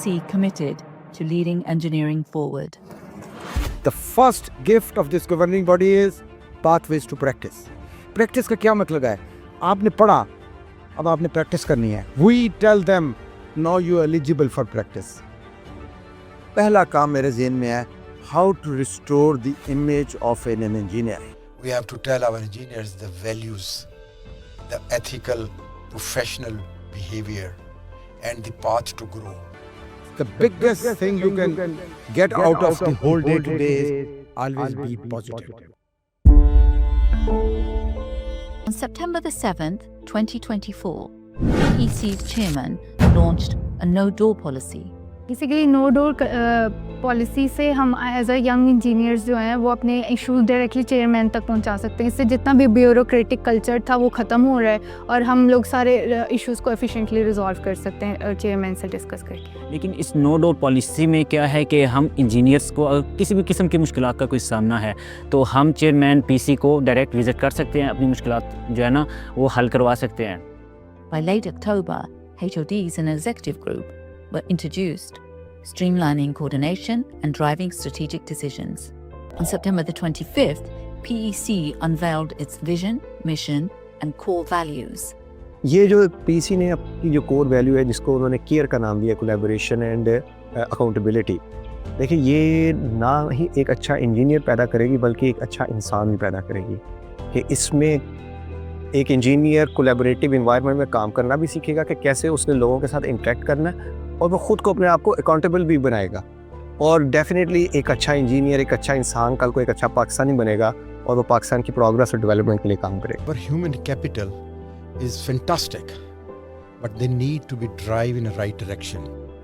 PEC committed to leading engineering forward. The first gift of this governing body is pathways to practice. Practice का क्या मतलब है? आपने पढ़ा, अब आपने practice करनी है. We tell them, now you are eligible for practice. पहला काम मेरे ज़हन में है, how to restore the image of an engineer. We have to tell our engineers the values, the ethical, professional behavior, and the path to grow. The biggest thing you can get out of the whole day today is always be positive. On September the 7th, 2024, PEC's chairman launched a no-door policy. Basically no door policy से हम as a young engineers जो हैं वो अपने issues directly chairman तक पहुंचा सकते हैं. इससे जितना भी ब्यूरोक्रेटिक कल्चर था वो ख़त्म हो रहा है और हम लोग सारे इश्यूज़ को एफिशिएंटली रिजॉल्व कर सकते हैं चेयरमैन से डिस्कस करके. लेकिन इस नो डोर पॉलिसी में क्या है कि हम इंजीनियर्स को अगर किसी भी किस्म की मुश्किलात का कोई सामना है तो हम चेयरमैन पीसी को डायरेक्ट विज़िट कर सकते हैं, अपनी मुश्किलात जो है ना वो हल करवा सकते हैं. By late October, HODs and executive group were introduced, streamlining coordination and driving strategic decisions. On September the 25th, PEC unveiled its vision, mission, and core values. ये जो पीसी ने अपनी जो कोर वैल्यू है जिसको उन्होंने केयर का नाम दिया, कोलैबोरेशन एंड अकाउंटेबिलिटी. देखिए ये ना ही एक अच्छा इंजीनियर पैदा करेगी बल्कि एक अच्छा इंसान भी पैदा करेगी. कि इसमें एक इंजीनियर कोलैबोरेटिव इन्वायरमेंट में काम करना भी सीखेगा कि कैसे उसने लोगों के साथ इंटरेक्ट करना है और वो ख़ुद को अपने आप को अकाउंटेबल भी बनाएगा. और डेफिनेटली एक अच्छा इंजीनियर, एक अच्छा इंसान कल को एक अच्छा पाकिस्तानी बनेगा और वो पाकिस्तान की प्रोग्रेस और डेवलपमेंट के लिए काम करेगा. But human capital is fantastic, but they need to be drive in a right direction.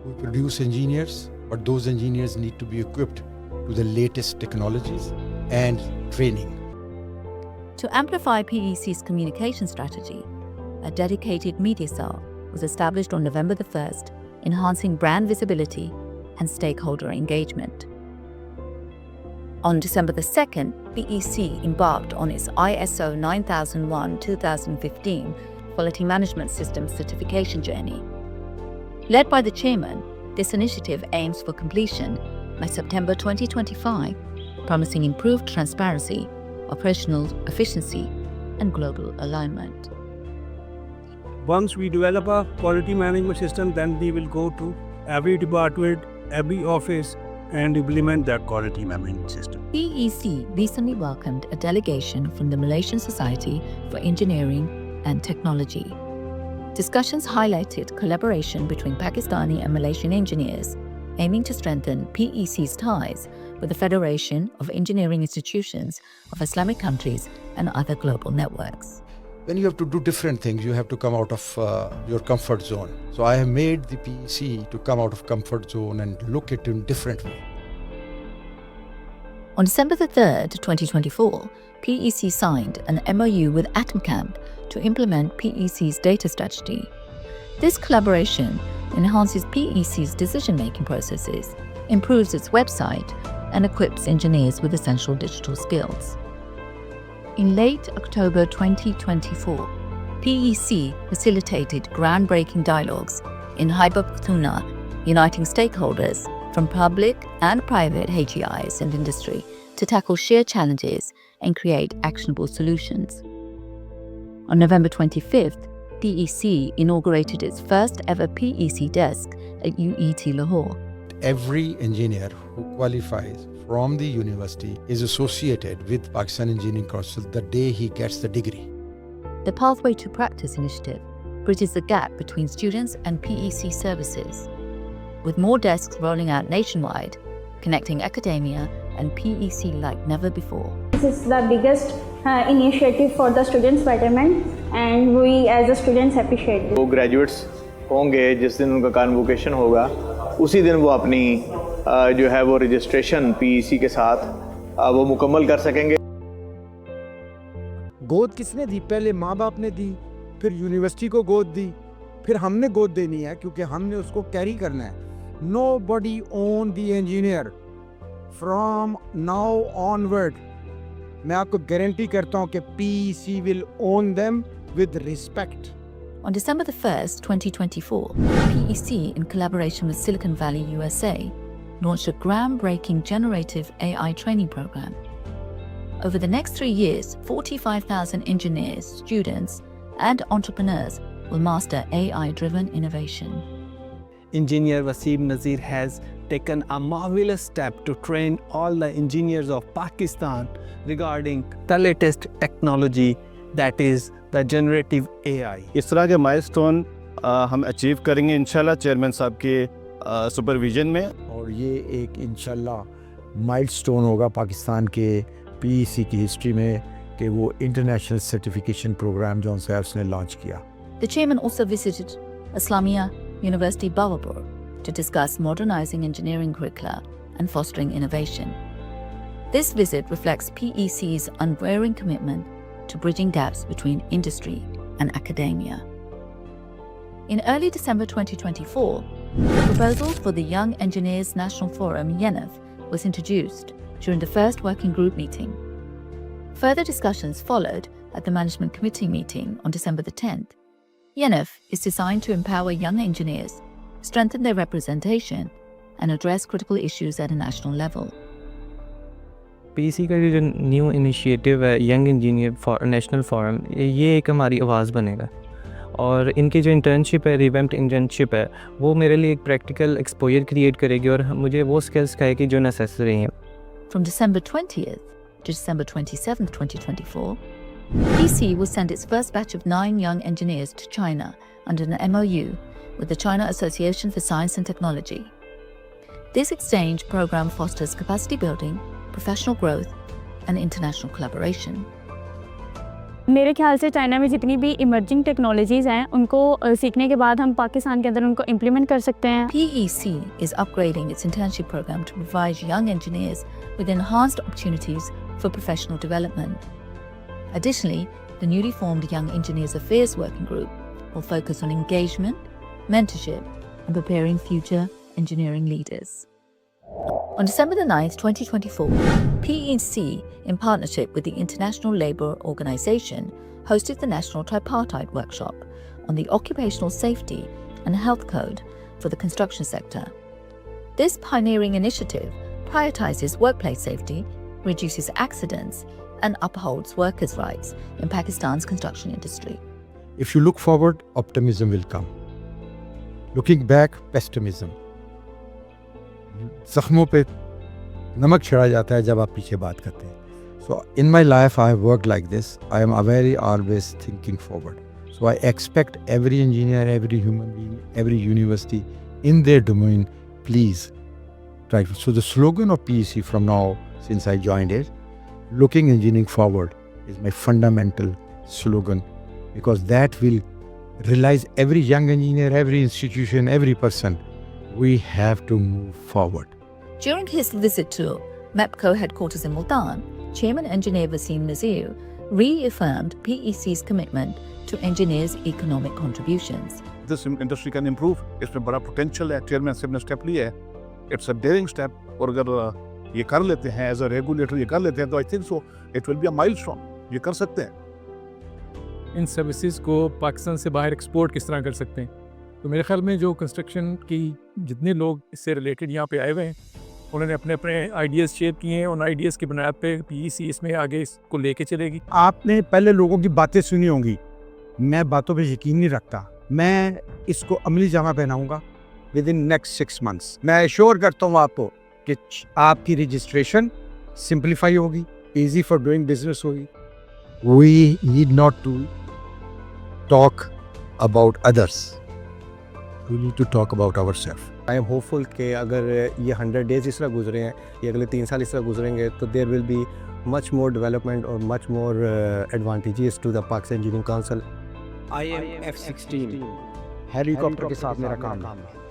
We produce engineers, but those engineers need to be equipped to the latest technologies and training. To amplify PEC's communication strategy, a dedicated media cell was established on November the 1st, enhancing brand visibility and stakeholder engagement. On December the 2nd, PEC embarked on its ISO 9001-2015 Quality Management System certification journey. Led by the chairman, this initiative aims for completion by September 2025, promising improved transparency, operational efficiency, and global alignment. Once we develop a quality management system, then we will go to every department, every office, and implement that quality management system. PEC recently welcomed a delegation from the Malaysian Society for Engineering and Technology. Discussions highlighted collaboration between Pakistani and Malaysian engineers, aiming to strengthen PEC's ties with the Federation of Engineering Institutions of Islamic countries and other global networks. When you have to do different things, you have to come out of your comfort zone. So I have made the PEC to come out of comfort zone and look at it in different way. On December the 3rd, 2024, PEC signed an MOU with AtomCamp to implement PEC's data strategy. This collaboration enhances PEC's decision-making processes, improves its website, and equips engineers with essential digital skills. In late October 2024, PEC facilitated groundbreaking dialogues in Khyber Pakhtunkhwa, uniting stakeholders from public and private HEIs and industry to tackle shared challenges and create actionable solutions. On November 25th, PEC inaugurated its first ever PEC desk at UET Lahore. Every engineer who qualifies from the university is associated with Pakistan Engineering Council the day he gets the degree. The Pathway to Practice initiative bridges the gap between students and PEC services, with more desks rolling out nationwide, connecting academia and PEC like never before. This is the biggest initiative for the students' betterment, and we as the students appreciate it. वो graduates होंगे जिस दिन उनका convocation होगा उसी दिन वो अपनी जो है वो रजिस्ट्रेशन PEC के साथ वो मुकम्मल कर सकेंगे. गोद किसने दी? पहले माँ बाप ने दी, फिर यूनिवर्सिटी को गोद दी, फिर हमने गोद देनी है क्योंकि हमने उसको कैरी करना है. Nobody own the engineer from now onward. मैं आपको गारंटी करता हूँ कि PEC will own them with respect On December the 1st, 2024, PEC, in collaboration with Silicon Valley, USA, launched a groundbreaking generative AI training program. Over the next 3 years, 45,000 engineers, students, and entrepreneurs will master AI-driven innovation. Engineer Waseem Nazir has taken a marvelous step to train all the engineers of Pakistan regarding the latest technology, that is the generative AI. इस तरह के milestone हम achieve करेंगे इंशाल्लाह chairman साहब के supervision में। और ये एक इंशाल्लाह माइलस्टोन होगा पाकिस्तान के पीईसी की हिस्ट्री में कि वो इंटरनेशनल सर्टिफिकेशन प्रोग्राम जॉन साहब ने लॉन्च किया। The chairman also visited Islamia University Bahawalpur to discuss modernizing engineering curricula and fostering innovation. This visit reflects PEC's unwavering commitment to bridging gaps between industry and academia. In early December 2024, the proposal for the Young Engineers National Forum, YENEF, was introduced during the first working group meeting. Further discussions followed at the Management Committee meeting on December the 10th. YENEF is designed to empower young engineers, strengthen their representation, and address critical issues at a national level. PC का जो new initiative है young engineer for national forum, ये एक हमारी आवाज़ बनेगा और इनकी जो इंटर्नशिप है, रिवैम्प्ड इंटर्नशिप है, वो मेरे लिए एक प्रैक्टिकल एक्सपोजर क्रिएट करेगी और मुझे वो स्किल्स सिखाएगी जो नेसेसरी हैं। From December 20th to December 27th, 2024, PC will send its first batch of 9 young engineers to China under an MOU with the China Association for Science and Technology. This exchange program fosters capacity building, professional growth, and international collaboration. मेरे ख्याल से China में जितनी भी emerging technologies हैं उनको सीखने के बाद हम पाकिस्तान के अंदर उनको इम्प्लीमेंट कर सकते हैं। PEC is upgrading its internship program to provide young engineers with enhanced opportunities for professional development. Additionally, the newly formed Young Engineers Affairs Working Group will focus on engagement, mentorship, and preparing future engineering leaders. On December the 9th, 2024, PEC, in partnership with the International Labour Organization, hosted the National Tripartite Workshop on the Occupational Safety and Health Code for the construction sector. This pioneering initiative prioritizes workplace safety, reduces accidents, and upholds workers' rights in Pakistan's construction industry. If you look forward, optimism will come. Looking back, pessimism. जख्मों पे नमक छिड़ा जाता है जब आप पीछे बात करते हैं. So in my life I have worked like this. I am very always thinking forward. So I expect every engineer, every human being, every university in their domain, please try. So the slogan of PEC from now, since I joined it, looking engineering forward, is my fundamental slogan, because that will realize every young engineer, every institution, every person. We have to move forward. During his visit to MEPCO headquarters in Multan, Chairman Engineer Waseem Nazir reaffirmed PEC's commitment to engineers' economic contributions. This industry can improve. इसमें बड़ा potential है. Chairman साहब ने step लिया है. It's a daring step. और अगर ये कर लेते हैं as a regulator, ये कर लेते हैं तो I think so it will be a milestone. ये कर सकते हैं. इन सर्विसेज को पाकिस्तान से बाहर एक्सपोर्ट किस तरह कर सकते हैं? तो मेरे ख्याल में जो कंस्ट्रक्शन की जितने लोग इससे रिलेटेड यहाँ पे आए हुए हैं, उन्होंने अपने अपने आइडियाज़ शेयर किए हैं. उन आइडियाज़ की बुनियाद पे PEC इसमें आगे इसको लेके चलेगी. आपने पहले लोगों की बातें सुनी होंगी. मैं बातों पे यकीन नहीं रखता. मैं इसको अमली जामा पहनाऊंगा विद इन नेक्स्ट 6 months. मैं एश्योर करता हूँ आपको कि आपकी रजिस्ट्रेशन सिंप्लीफाई होगी, ईजी फॉर डूइंग बिजनेस होगी. We need not to talk about others. We need to talk about ourselves. I am hopeful कि अगर ये 100 days इस तरह गुजरे हैं, ये अगले 3 साल इस तरह गुजरेंगे तो there will be much more development और much more advantages to the Pakistan Engineering Council. I am F-16 helicopter के साथ मेरा काम है.